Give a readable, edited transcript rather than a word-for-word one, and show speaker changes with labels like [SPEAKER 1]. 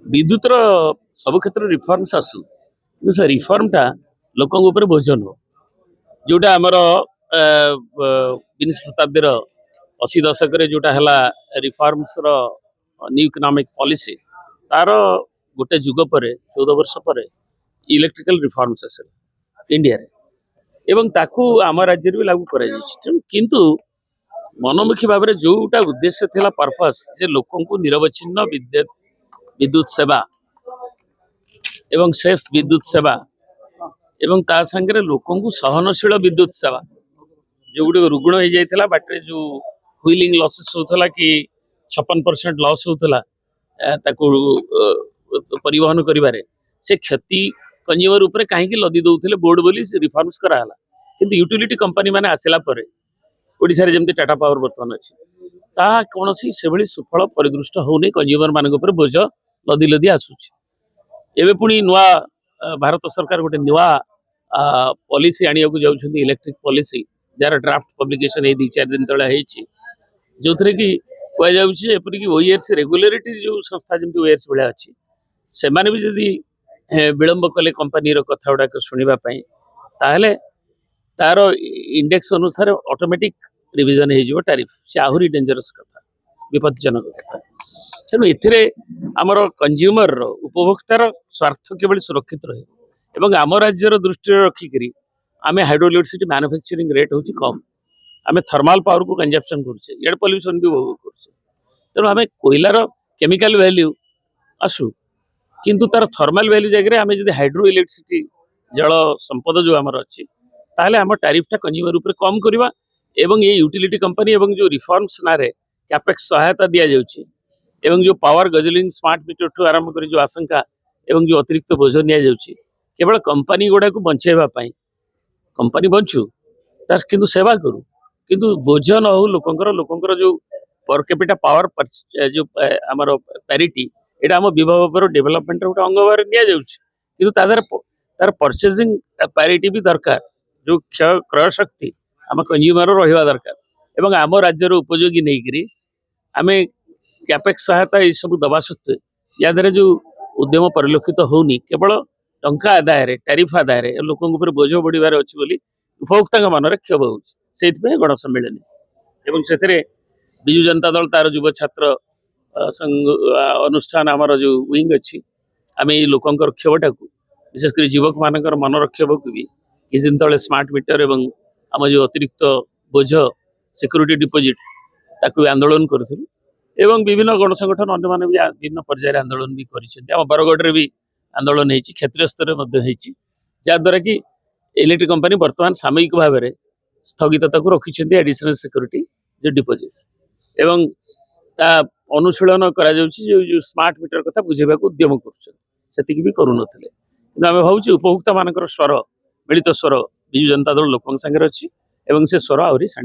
[SPEAKER 1] विद्युत सब क्षेत्र रिफॉर्म्स आसू कि से रिफॉर्मटा लोक बोझ नुह जोटा आमर विंश शताब्दीर 80 दशक जोटा है रिफॉर्म्स न्यू इकोनॉमिक पॉलिसी तार गोटे जुग पर 14 वर्ष पर इलेक्ट्रिकल रिफॉर्म्स आस इंडिया रे एवं ताकू आम राज्य भी लागू कर किंतु मनमुखी भाव में जोटा उद्देश्य थिला पर्पस जे लोक निरवच्छिन्न विद्युत सेवा एवं सेफ विद्युत सेवा एवं ता संगे लोक सहनशील विद्युत सेवा जो गुड़ रुग्ण हो जाता बाटे जो व्हीलिंग लॉसेस होता कि 56% लॉस होता परिवहन करिबारे से क्षति कंज्यूमर उपरे कहीं लदी दौले बोर्ड बोली रिफॉर्म्स कराला किंतु यूटिलिटी कंपनी माने आसिला परे ओडिशा रे जेमती टाटा पावर बर्तमान अच्छी ता कौन से भली सुफल परिदृष्ट होनी कंज्यूमर मान बोझ लदी लदी आसूची एवं पुणी नुआ भारत सरकार गोटे नुआ पॉलिसी आनिया को जाउछन्ती इलेक्ट्रिक पॉलिसी जार ड्राफ्ट पब्लिकेशन ए 2-4 दिन तले हेछि जो थे कि कह जापरिक ओईआरस रेगुलेटरी जो संस्था जमी ओईआरस भाया अच्छी से भी जदि विलंब कले कंपनी कथा गुड़ाक शुणापी ताहले तार इंडेक्स अनुसार ऑटोमेटिक रिविजन हो टैरिफ से आहरी डेंजरस कथा विपज्जनक कथा तेणु ए आमर कंज्यूमर उपभोक्तार स्वार्थ केवल सुरक्षित रहे आम राज्यर दृष्टि रखिक आम हाइड्रोइलेक्ट्रिसिटी मैन्युफैक्चरिंग रेट हूँ कम आम थर्माल पावर को कंजप्शन करुचे एड पॉल्यूशन भी भोग करुचे तेणु आम कोयलार केमिकल वैल्यू आसू किंतु तार थर्माल वैल्यू जगह आम जब हाइड्रो इलेक्ट्रिसिटी जल संपद जो आमर अच्छी ताहले आम टैरिफटा कंज्यूमर उपर कम करवा एवं ये यूटिलिटी कंपनी एवं जो रिफॉर्म्स ना कैपेक्स सहायता दि जाउची एवं जो पावर गजलिंग स्मार्ट मीटर ठू आरंभ कर जो आशंका एवं जो अतिरिक्त बोझ नि जाउची केवल कंपनी गुड़ा को बंचाइबा पई कंपनी बंचू तार किंतु सेवा करू किंतु बोझ न हो लोकंकर जो पर कैपिटा पावर जो आमर पैरिटी एटा आम विभाग डेवलपमेंट गोटे अंग भाव नि जाउची किंतु तार परचेजिंग पैरिटी भी दरकार जो क्रय शक्ति आम कंज्यूमर रहा दरकार एवं आम राज्यर उपयोगी नहीं आम कैपेक्स सहायता ये सब दबा सत्वे या द्वारा जो उद्यम परिलक्षित होनी केवल टंका आदाय टैरिफ आदाय लोक बोझ बढ़िबार अच्छी बोली उपभोक्ता मन क्षोभ होती गणसम्मेलन एवं से विजु जनता दल तार युव छात्र अनुष्ठान आमर जो विंग अच्छी आम ये लोकंर क्षोभटा को विशेषकर युवक मानकर मनर क्षोभ को भी किसी दिन तले स्मार्ट मीटर एवं आम जो अतिरिक्त बोझ सिक्यूरिटी डिपोजिट ताकू आंदोलन करूँ एवं विभिन्न गणसंगठन अन्य माने भी विभिन्न पर्यायर आंदोलन भी कर बरगढ़ भी आंदोलन होती क्षेत्रीय स्तर जहाद्वारा कि इलेक्ट्रिक कंपनी बर्तमान सामयिक भाव में स्थगितता को रखिंट एडिशनल सिक्यूरिटी जो डिपोजिट एवं ता अनुशीलन करा जो स्मार्ट मीटर कथा बुझेबा को उद्यम कर भी करूँ कि आम भावुँ उपभोक्ता मान स्वर मिलित स्वर विजु जनता दल लोक संगे अच्छी से स्वर आहरी